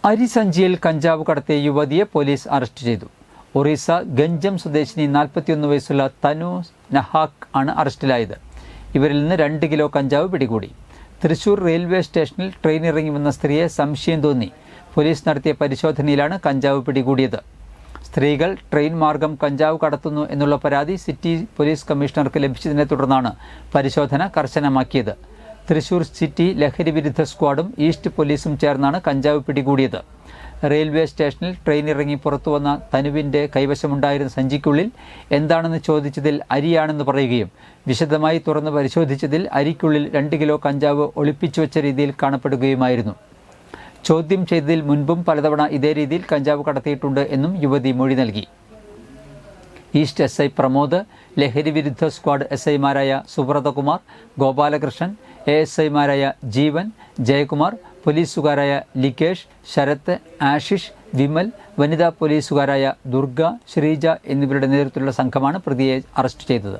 അരിസഞ്ചിയിൽ കഞ്ചാവ് കടത്തിയ യുവതിയെ പോലീസ് അറസ്റ്റ് ചെയ്തു. ഒറീസ ഗഞ്ചം സ്വദേശിനി 41 വയസ്സുള്ള തനു നഹാക്ക് ആണ് അറസ്റ്റിലായത്. ഇവരിൽ നിന്ന് 2 കിലോ കഞ്ചാവ് പിടികൂടി. തൃശൂർ റെയിൽവേ സ്റ്റേഷനിൽ ട്രെയിൻ ഇറങ്ങി വന്ന സ്ത്രീയെ സംശയം തോന്നി പോലീസ് നടത്തിയ പരിശോധനയിലാണ് കഞ്ചാവ് പിടികൂടിയത്. സ്ത്രീകൾ ട്രെയിൻ മാർഗം കഞ്ചാവ് കടത്തുന്നു എന്നുള്ള പരാതി സിറ്റി പോലീസ് കമ്മീഷണർക്ക് ലഭിച്ചതിനെ തുടർന്നാണ് പരിശോധന കർശനമാക്കിയത്. തൃശൂർ സിറ്റി ലഹരി വിരുദ്ധ സ്ക്വാഡും ഈസ്റ്റ് പോലീസും ചേർന്നാണ് കഞ്ചാവ് പിടികൂടിയത്. റെയിൽവേ സ്റ്റേഷനിൽ ട്രെയിൻ ഇറങ്ങി പുറത്തുവന്ന തനുവിൻ്റെ കൈവശമുണ്ടായിരുന്ന സഞ്ചിക്കുള്ളിൽ എന്താണെന്ന് ചോദിച്ചതിൽ അരിയാണെന്ന് പറയുകയും വിശദമായി തുറന്ന് പരിശോധിച്ചതിൽ അരിക്കുള്ളിൽ 2 കിലോ കഞ്ചാവ് ഒളിപ്പിച്ചു വെച്ച രീതിയിൽ കാണപ്പെടുകയുമായിരുന്നു. ചോദ്യം ചെയ്തതിൽ മുൻപും പലതവണ ഇതേ രീതിയിൽ കഞ്ചാവ് കടത്തിയിട്ടുണ്ട് എന്നും യുവതി മൊഴി നൽകി. ഈസ്റ്റ് SI പ്രമോദ്, ലഹരി വിരുദ്ധ സ്ക്വാഡ് SIമാരായ സുബ്രതകുമാർ, ഗോപാലകൃഷ്ണൻ, ASIമാരായ ജീവൻ, ജയകുമാർ, പോലീസുകാരായ ലികേഷ്, ശരത്ത്, ആശിഷ്, വിമൽ, വനിതാ പോലീസുകാരായ ദുർഗ, ശ്രീജ എന്നിവരുടെ നേതൃത്വത്തിലുള്ള സംഘമാണ് പ്രതിയെ അറസ്റ്റ് ചെയ്തത്.